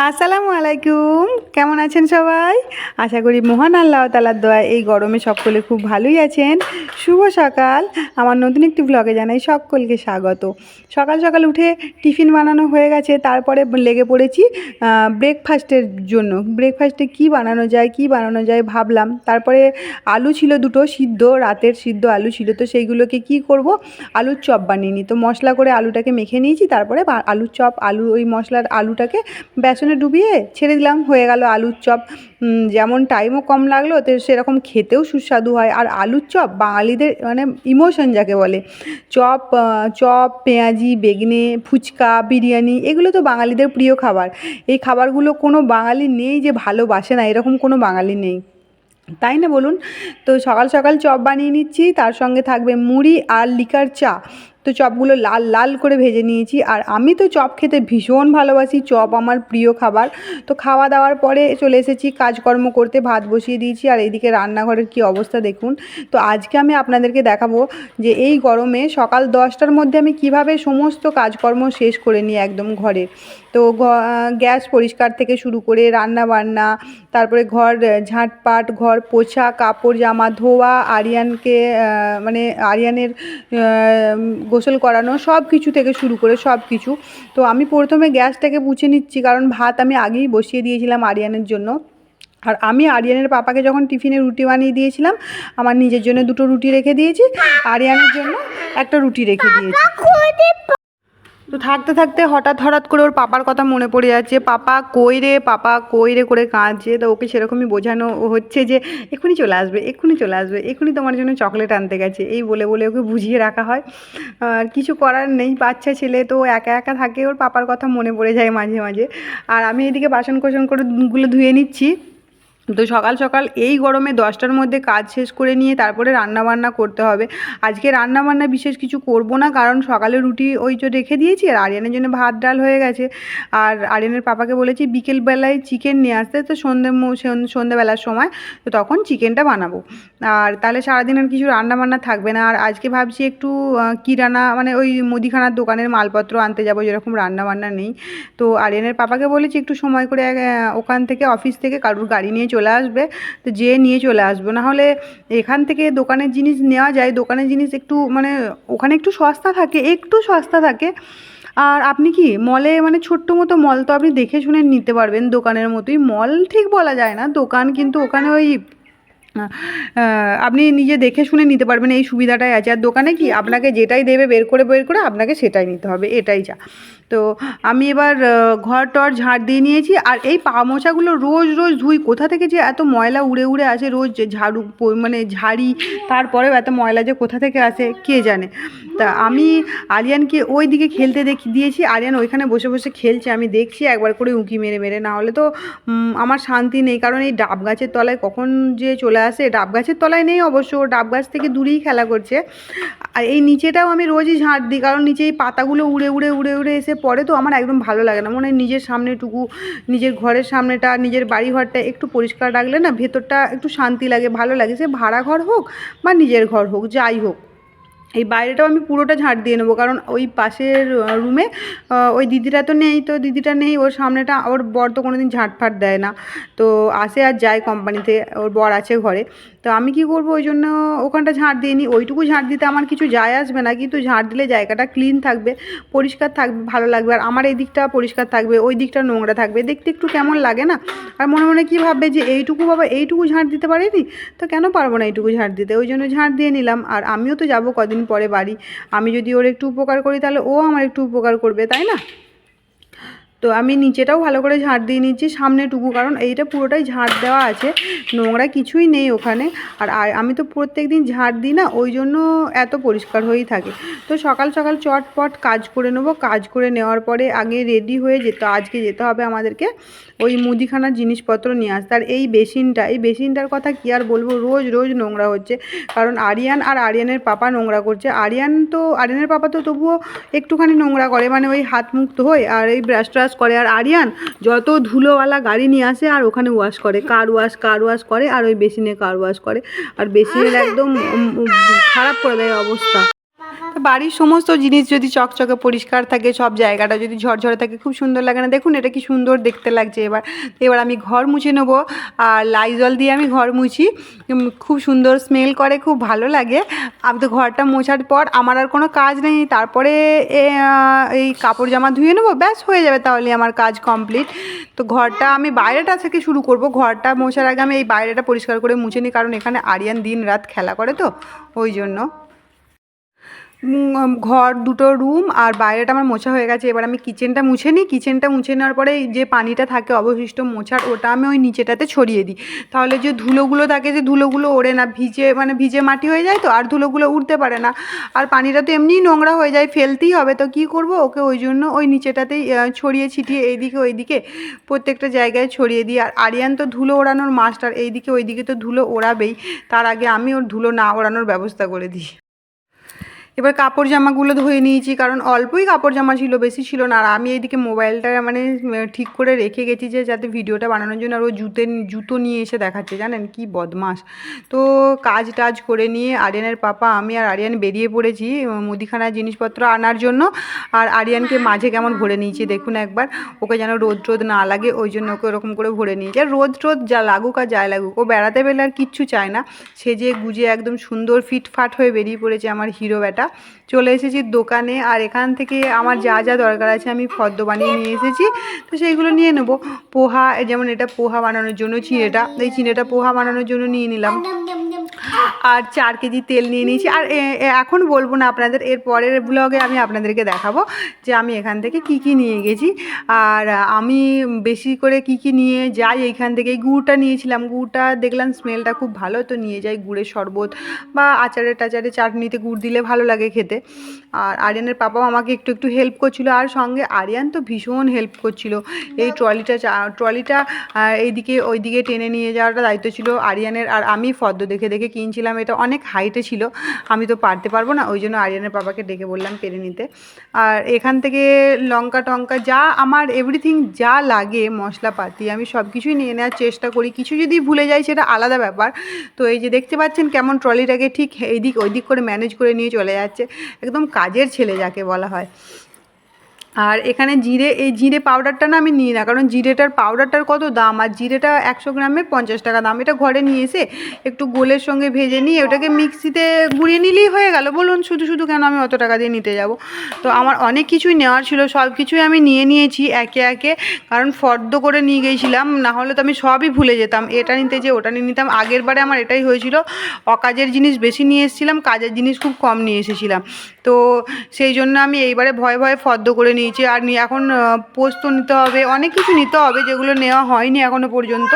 আসসালামু আলাইকুম, কেমন আছেন সবাই? আশা করি মহান আল্লাহ তাআলার দয়ায় এই গরমে সকলে খুব ভালোই আছেন। শুভ সকাল। আমার নতুন একটি ব্লগে জানাই সকলকে স্বাগত। সকাল সকাল উঠে টিফিন বানানো হয়ে গেছে, তারপরে লেগে পড়েছি ব্রেকফাস্টের জন্য। ব্রেকফাস্টে কী বানানো যায় ভাবলাম। তারপরে আলু ছিল দুটো সিদ্ধ, রাতের সিদ্ধ আলু ছিল, তো সেইগুলোকে কি করব, আলুর চপ বানিয়ে নিই। তো মশলা করে আলুটাকে মেখে নিয়েছি, তারপরে আলুর চপ, ওই মশলার আলুটাকে বেসনে ডুবিয়ে ছেড়ে দিলাম, হয়ে গেল আলুর চপ। যেমন টাইমও কম লাগলো, তো সেরকম খেতেও সুস্বাদু হয়। আর আলুর চপ বাঙালিদের মানে ইমোশন যাকে বলে। চপ পেঁয়াজি, বেগনে, ফুচকা, বিরিয়ানি, এগুলো তো বাঙালিদের প্রিয় খাবার। এই খাবারগুলো কোনো বাঙালি নেই যে ভালোবাসে না, এরকম কোনো বাঙালি নেই, তাই না বলুন? তো সকাল সকাল চপ বানিয়ে নিচ্ছি, তার সঙ্গে থাকবে মুড়ি আর লিকার চা। তো চপগুলো লাল লাল করে ভেজে নিয়েছি। আর আমি তো চপ খেতে ভীষণ ভালোবাসি, চপ আমার প্রিয় খাবার। তো খাওয়া দাওয়ার পরে চলে এসেছি কাজকর্ম করতে, ভাত বসিয়ে দিয়েছি। আর এইদিকে রান্নাঘরের কি অবস্থা দেখুন। তো আজকে আমি আপনাদেরকে দেখাবো যে এই গরমে সকাল 10টার মধ্যে আমি কিভাবে সমস্ত কাজকর্ম শেষ করে নিই একদম ঘরে। তো গ্যাস পরিষ্কার থেকে শুরু করে রান্না বান্না, তারপরে ঘর ঝাঁটপাট, ঘর পোছা, কাপড় জামা ধোয়া, আরিয়ানের গোসল করানো, সব কিছু থেকে শুরু করে সব কিছু। তো আমি প্রথমে গ্যাসটাকে মুছে নিচ্ছি, কারণ ভাত আমি আগেই বসিয়ে দিয়েছিলাম আরিয়ানের জন্য। আর আমি আরিয়ানের পাপাকে যখন টিফিনে রুটি বানিয়ে দিয়েছিলাম, আমার নিজের জন্য 2টো রুটি রেখে দিয়েছি, আরিয়ানের জন্য একটা রুটি রেখে দিয়েছি। তো থাকতে থাকতে হঠাৎ করে ওর পাপার কথা মনে পড়ে যাচ্ছে। পাপা কই রে করে কাঁদছে। তো ওকে সেরকমই বোঝানো হচ্ছে যে এক্ষুনি চলে আসবে, এক্ষুনি তোমার জন্য চকলেট আনতে গেছে, এই বলে বলে ওকে বুঝিয়ে রাখা হয়। আর কিছু করার নেই, বাচ্চা ছেলে তো একা একা থাকে, ওর পাপার কথা মনে পড়ে যায় মাঝে মাঝে। আর আমি এদিকে বাসন কোসন করে গুলো ধুয়ে নিচ্ছি। তো সকাল সকাল এই গরমে 10টার মধ্যে কাজ শেষ করে নিয়ে তারপরে রান্নাবান্না করতে হবে। আজকে রান্নাবান্না বিশেষ কিছু করব না, কারণ সকালে রুটি ওই যে রেখে দিয়েছি, আর আরিয়ানের জন্য ভাত ডাল হয়ে গেছে। আর আরিয়ানের পাপাকে বলেছি বিকেলবেলায় চিকেন নিয়ে আসতে, তো সন্ধ্যেবেলার সময়, তো তখন চিকেনটা বানাবো। আর তাহলে সারাদিন আর কিছু রান্নাবান্না থাকবে না। আর আজকে ভাবছি একটু কিরানা মানে ওই মুদিখানার দোকানের মালপত্র আনতে যাবো, যেরকম রান্নাবান্না নেই। তো আরিয়ানের পাপাকে বলেছি একটু সময় করে ওখান থেকে অফিস থেকে কারুর গাড়ি নিয়ে চলে আসবে, তো যেয়ে নিয়ে চলে আসবো। নাহলে এখান থেকে দোকানের জিনিস নেওয়া যায়, দোকানের জিনিস একটু মানে ওখানে একটু সস্তা থাকে। আর আপনি কি মলে মানে ছোট্ট মতো মল, তো আপনি দেখে শুনে নিতে পারবেন, দোকানের মতোই মল ঠিক বলা যায় না, দোকান, কিন্তু ওখানে ওই আপনি নিজে দেখে শুনে নিতে পারবেন, এই সুবিধাটাই আছে। আর দোকানে কি আপনাকে যেটাই দেবে বের করে আপনাকে সেটাই নিতে হবে, এটাই যা। তো আমি এবার ঘর টর ঝাড় দিয়ে নিয়েছি। আর এই পা মোছাগুলো রোজ রোজ ধুই, কোথা থেকে যে এত ময়লা উড়ে উড়ে আসে, রোজ ঝাড়ি, তারপরেও এত ময়লা যে কোথা থেকে আসে কে জানে। তা আমি আরিয়ানকে ওই দিকে খেলতে দিয়েছি, আরিয়ান ওইখানে বসে বসে খেলছে, আমি দেখছি একবার করে উঁকি মেরে মেরে, না হলে তো আমার শান্তি নেই। কারণ এই ডাব গাছের তলায় কখন যে চলে আসে, ডাব গাছের তলায় নেই অবশ্য, ডাব গাছ থেকে দূরেই খেলা করছে। আর এই নিচেটাও আমি রোজই ঝাঁট দিই, কারণ নিচে এই পাতাগুলো উড়ে এসে পড়ে, তো আমার একদম ভালো লাগে না। মনে হয় নিজের সামনেটুকু, নিজের ঘরের সামনেটা, নিজের বাড়িঘরটা একটু পরিষ্কার রাখলে না ভেতরটা একটু শান্তি লাগে, ভালো লাগে। সে ভাড়া ঘর হোক বা নিজের ঘর হোক, যাই হোক। এই বাইরেটাও আমি পুরোটা ঝাঁট দিয়ে নেবো, কারণ ওই পাশের রুমে ওই দিদিটা নেই, ওর সামনেটা, ওর বর তো কোনো দিন ঝাঁটফাট দেয় না, তো আসে আর যায় কোম্পানিতে, ওর বর আছে ঘরে। তো আমি কি করব, ওই জন্য ওখানটা ঝাঁট দিয়ে নিই। ওইটুকু ঝাঁট দিতে আমার কিছু যায় আসবে না, কিন্তু ঝাঁট দিলে জায়গাটা ক্লিন থাকবে, পরিষ্কার থাকবে, ভালো লাগবে। আর আমার এই দিকটা পরিষ্কার থাকবে, ওই দিকটা নোংরা থাকবে, দেখতে একটু কেমন লাগে না? আর মনে মনে কী ভাববে যে এইটুকু ঝাঁট দিতে পারিনি, তো কেন পারবো না এইটুকু ঝাঁট দিতে? ওই জন্য ঝাঁট দিয়ে নিলাম। আর আমিও তো যাবো কদিন পরে বাড়ি, আমি যদি ওর একটু উপকার করি তাহলে ও আমার একটু উপকার করবে, তাই না? তো আমি নিচেটাও ভালো করে ঝাঁট দিয়ে নিচ্ছি, সামনেটুকু, কারণ এইটা পুরোটাই ঝাঁট দেওয়া আছে, নোংরা কিছুই নেই ওখানে। আর আমি তো প্রত্যেক দিন ঝাঁট দিই না, ওই জন্য এত পরিষ্কার হয়েই থাকে। তো সকাল সকাল চটপট কাজ করে নেবো। কাজ করে নেওয়ার পরে আগে রেডি হয়ে আজকে যেতে হবে আমাদেরকে ওই মুদিখানার জিনিসপত্র নিয়ে আসতে। আর এই বেসিনটার কথা কি আর বলবো, রোজ রোজ নোংরা হচ্ছে, কারণ আরিয়ানের পাপা নোংরা করছে। আরিয়ানের পাপা তো তবুও একটুখানি নোংরা করে, মানে ওই হাত মুখ ধোয় আর এই ব্রাশ ট্রাশ করে। আর আরিয়ান যত ধুলোওয়ালা গাড়ি নিয়ে আসে আর ওখানে ওয়াশ করে, কার ওয়াশ করে, আর ওই বেসিনে কার ওয়াশ করে, আর বেসিনের একদম খারাপ করে দেয় অবস্থা। তো বাড়ির সমস্ত জিনিস যদি চকচকে পরিষ্কার থাকে, সব জায়গাটা যদি ঝরঝরে থাকে, খুব সুন্দর লাগে না? দেখুন এটা কি সুন্দর দেখতে লাগছে। এবার আমি ঘর মুছে নেবো, আর লাইজল দিয়ে আমি ঘর মুছি, খুব সুন্দর স্মেল করে, খুব ভালো লাগে। আমি তো ঘরটা মোছার পর আমার আর কোনো কাজ নেই, তারপরে এই কাপড় জামা ধুয়ে নেবো, ব্যাস হয়ে যাবে, তাহলে আমার কাজ কমপ্লিট। তো ঘরটা আমি বাইরেটা থেকে শুরু করব। ঘরটা মোছার আগে আমি এই বাইরেটা পরিষ্কার করে মুছে নিই, কারণ এখানে আরিয়ান দিন রাত খেলা করে, তো ওই জন্য। ঘর, দুটো রুম আর বাইরেটা আমার মোছা হয়ে গেছে। এবার আমি কিচেনটা মুছে নিই। কিচেনটা মুছে নেওয়ার পরে যে পানিটা থাকে অবশিষ্ট মোছার, ওটা আমি ওই নিচেটাতে ছড়িয়ে দিই। তাহলে যে ধুলোগুলো থাকে, যে ধুলোগুলো ওড়ে না, ভিজে মাটি হয়ে যায় তো, আর ধুলোগুলো উঠতে পারে না। আর পানিটা তো এমনিই নোংরা হয়ে যায়, ফেলতেই হবে, তো কী করব ওকে, ওই জন্য ওই নিচেটাতেই ছড়িয়ে ছিটিয়ে এইদিকে ওইদিকে প্রত্যেকটা জায়গায় ছড়িয়ে দিই। আর আরিয়ান তো ধুলো ওড়ানোর মাস্টার, এইদিকে ওইদিকে তো ধুলো ওড়াবেই, তার আগে আমি ওর ধুলো না ওড়ানোর ব্যবস্থা করে দিই। এবার কাপড় জামাগুলো ধুয়ে নিয়েছি, কারণ অল্পই কাপড় জামা ছিল, বেশি ছিল না। আর আমি এইদিকে মোবাইলটা মানে ঠিক করে রেখে গেছি যে যাতে ভিডিওটা বানানোর জন্য। আর ও জুতো নিয়ে এসে দেখাচ্ছে, জানেন কি বদমাস। তো কাজ টাজ করে নিয়ে আরিয়ানের পাপা, আমি আর আরিয়ান বেরিয়ে পড়েছি মুদিখানার জিনিসপত্র আনার জন্য। আর আরিয়ানকে মাঝে কেমন ভরে নিয়েছি দেখুন একবার, ওকে যেন রোদ না লাগে, ওই জন্য ওকে ওরকম করে ভরে নিয়েছি। আর রোদ যা লাগুক আর যাই লাগুক, ও বেড়াতে পেলে আর কিচ্ছু চায় না। সেজে গুজে একদম সুন্দর ফিটফাট হয়ে বেরিয়ে পড়েছে আমার হিরো ব্যাটা। চলে এসেছি দোকানে, আর এখান থেকে আমার যা যা দরকার আছে আমি ফর্দ বানিয়ে নিয়ে এসেছি, তো সেইগুলো নিয়ে নেব। পোহা, যেমন এটা পোহা বানানোর জন্য চিঁড়েটা পোহা বানানোর জন্য নিয়ে নিলাম। আর 4 কেজি তেল নিয়ে নিয়েছি। আর এখন বলবো না আপনাদের, এর পরের ব্লগে আমি আপনাদেরকে দেখাবো যে আমি এখান থেকে কি নিয়ে গেছি। আর আমি বেশি করে কি নিয়ে যাই এইখান থেকে, এই গুড়টা নিয়েছিলাম। গুড়টা দেখলাম স্মেলটা খুব ভালো, তো নিয়ে যাই। গুড়ের শরবত বা আচারে চাটনিতে গুড় দিলে ভালো লাগে খেতে। আর আরিয়ানের পাপাও আমাকে একটু হেল্প করছিল, আর সঙ্গে আরিয়ান তো ভীষণ হেল্প করছিল। এই ট্রলিটা এইদিকে ওইদিকে টেনে নিয়ে যাওয়াটা দায়িত্ব ছিল আরিয়ানের। আর আমি ফর্দ দেখে কিনছিলাম। এটা অনেক হাইটে ছিল, আমি তো পারবো না, ওই জন্য আরিয়ানের বাবাকে ডেকে বললাম পেরে নিতে। আর এখান থেকে লঙ্কা টঙ্কা যা আমার এভরিথিং যা লাগে মশলাপাতি, আমি সব কিছুই নিয়ে নেওয়ার চেষ্টা করি। কিছু যদি ভুলে যাই সেটা আলাদা ব্যাপার। তো এই যে দেখতে পাচ্ছেন কেমন ট্রলিটাকে ঠিক এইদিক ওইদিক করে ম্যানেজ করে নিয়ে চলে যাচ্ছে, একদম কাজের ছেলে যাকে বলা হয়। আর এখানে এই জিরে পাউডারটা না আমি নিই না, কারণ জিরেটার পাউডারটার কত দাম, আর জিরেটা 100 গ্রামে 50 টাকা দাম। এটা ঘরে নিয়ে এসে একটু গোলের সঙ্গে ভেজে নিয়ে ওটাকে মিক্সিতে গুঁড়িয়ে নিলেই হয়ে গেল। বলুন শুধু কেন আমি অত টাকা দিয়ে নিতে যাব। তো আমার অনেক কিছুই নেওয়ার ছিল, সব কিছুই আমি নিয়ে নিয়েছি একে, কারণ ফর্দ করে নিয়ে গিয়েছিলাম, না হলে তো আমি সবই ভুলে যেতাম, এটা নিতে যে ওটা নিয়ে নিতাম। আগের বারে আমার এটাই হয়েছিল, অকাজের জিনিস বেশি নিয়ে এসেছিলাম, কাজের জিনিস খুব কম নিয়ে এসেছিলাম। তো সেই জন্য আমি এইবারে ভয়ে ফর্দ করে নিয়েছি। আর এখন পোস্ত নিতে হবে, অনেক কিছু নিতে হবে যেগুলো নেওয়া হয়নি এখনও পর্যন্ত।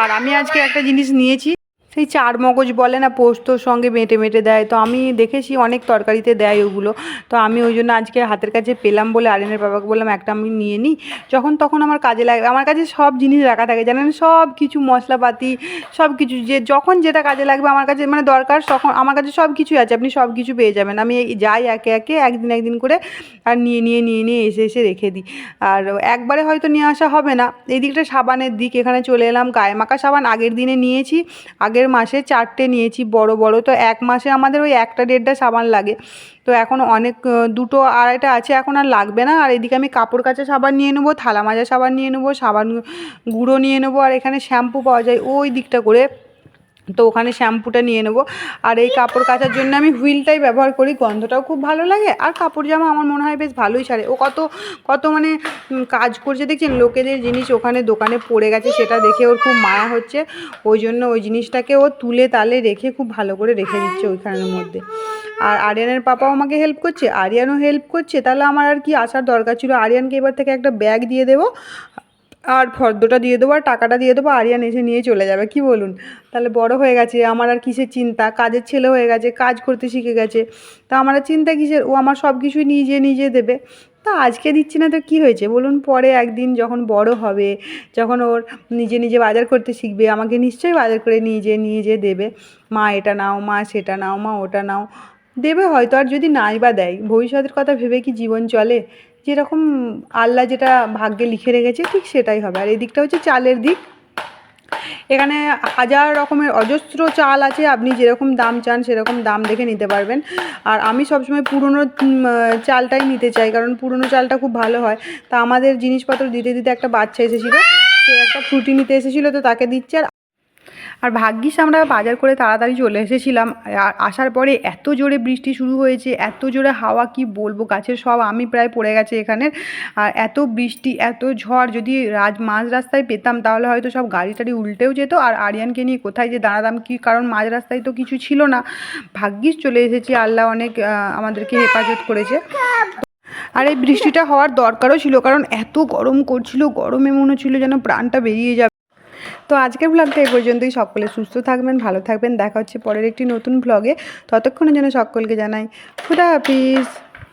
আর আমি আজকে একটা জিনিস নিয়েছি, সেই 4 মগজ বলে না, পোস্তর সঙ্গে বেটে দেয়, তো আমি দেখেছি অনেক তরকারিতে দেয় ওগুলো। তো আমি ওই জন্য আজকে হাতের কাছে পেলাম বলে আরিয়ানের বাবাকে বললাম একটা আমি নিয়ে নিই, যখন তখন আমার কাজে লাগবে। আমার কাছে সব জিনিস রাখা থাকে, জানেন, সব কিছু মশলাপাতি সব কিছু, যে যখন যেটা কাজে লাগবে আমার কাছে মানে দরকার, তখন আমার কাছে সব কিছুই আছে, আপনি সব কিছু পেয়ে যাবেন। আমি যাই একে একদিন করে আর নিয়ে এসে রেখে দিই। আর একবারে হয়তো নিয়ে আসা হবে না। এই দিকটা সাবানের দিক, এখানে চলে এলাম। গায়ে মাখা সাবান আগের দিনে নিয়েছি, আগের মাসে 4টে নিয়েছি বড় তো 1 মাসে আমাদের ওই 1টা 1.5টা সাবান লাগে। তো এখন অনেক 2টো 2.5টা আছে, এখন আর লাগবে না। আর এদিকে আমি কাপড় কাচা সাবান নিয়ে নেবো, থালা মাজা সাবান নিয়ে নেবো, সাবান গুঁড়ো নিয়ে নেবো। আর এখানে শ্যাম্পু পাওয়া যায় ওই দিকটা করে, তো ওখানে শ্যাম্পুটা নিয়ে নেবো। আর এই কাপড় কাচার জন্য আমি হুইলটাই ব্যবহার করি, গন্ধটাও খুব ভালো লাগে। আর কাপড় জামা আমার মনে হয় বেশ ভালোই ছাড়ে। ও কত মানে কাজ করছে দেখছেন, লোকেদের জিনিস ওখানে দোকানে পড়ে গেছে, সেটা দেখে ওর খুব মায়া হচ্ছে, ওই জন্য ওই জিনিসটাকে ও তুলে তালে রেখে খুব ভালো করে রেখে দিচ্ছে ওইখানের মধ্যে। আর আরিয়ানের পাপাও আমাকে হেল্প করছে, আরিয়ানও হেল্প করছে, তাহলে আমার আর কি আসার দরকার ছিল। আরিয়ানকে এবার থেকে একটা ব্যাগ দিয়ে দেবো, আর ফর্দটা দিয়ে দেবো, আর টাকাটা দিয়ে দেবো, আরিয়ান এসে নিয়ে চলে যাবে, কি বলুন? তাহলে বড় হয়ে গেছে, আমার আর কিসের চিন্তা, কাজের ছেলে হয়ে গেছে, কাজ করতে শিখে গেছে, তা আমার আর চিন্তা কিসের, ও আমার সব কিছুই নিজে দেবে। তা আজকে দিচ্ছি না তো কী হয়েছে বলুন, পরে একদিন যখন বড় হবে, যখন ওর নিজে বাজার করতে শিখবে, আমাকে নিশ্চয়ই বাজার করে নিয়ে যেয়ে দেবে। মা এটা নাও, মা সেটা নাও, মা ওটা নাও, দেবে হয়তো। আর যদি নাই বা দেয়, ভবিষ্যতের কথা ভেবে কি জীবন চলে? যেরকম আল্লাহ যেটা ভাগ্যে লিখে রেখেছে ঠিক সেটাই হবে। আর এদিকটা হচ্ছে চালের দিক, এখানে হাজার রকমের অজস্র চাল আছে, আপনি যেরকম দাম চান সেরকম দাম দেখে নিতে পারবেন। আর আমি সবসময় পুরনো চালটাই নিতে চাই, কারণ পুরনো চালটা খুব ভালো হয়। তা আমাদের জিনিসপত্র দিতে দিতে একটা বাচ্চা এসেছিলো, সে একটা ফ্রুটি নিতে এসেছিলো, তো তাকে দিচ্ছে। আর ভাগ্যিস আমরা বাজার করে তাড়াতাড়ি চলে এসেছিলাম। আর আসার পরে এত জোরে বৃষ্টি শুরু হয়েছে, এত জোরে হাওয়া, কি বলবো, গাছের সব আমি প্রায় পড়ে গেছে এখানের। আর এত বৃষ্টি, এত ঝড়, যদি মাঝ রাস্তায় পেতাম তাহলে হয়তো সব গাড়ি টাড়ি উল্টেও যেত। আর আরিয়ানকে নিয়ে কোথায় যে দাঁড়াতাম, কি কারণ মাঝ রাস্তায় তো কিছু ছিল না। ভাগ্যিস চলে এসেছি, আল্লাহ অনেক আমাদেরকে হেফাজত করেছে। আর এই বৃষ্টিটা হওয়ার দরকারও ছিল, কারণ এত গরম করছিল, গরমে মনে হচ্ছিল যেন প্রাণটা বেরিয়ে যাবে। তো আজকের ব্লগটা এই পর্যন্তই। সকলে সুস্থ থাকবেন, ভালো থাকবেন। দেখা হচ্ছে পরের একটি নতুন ব্লগে। ততক্ষণের জন্য সকলকে জানাই খুদা হাফিজ।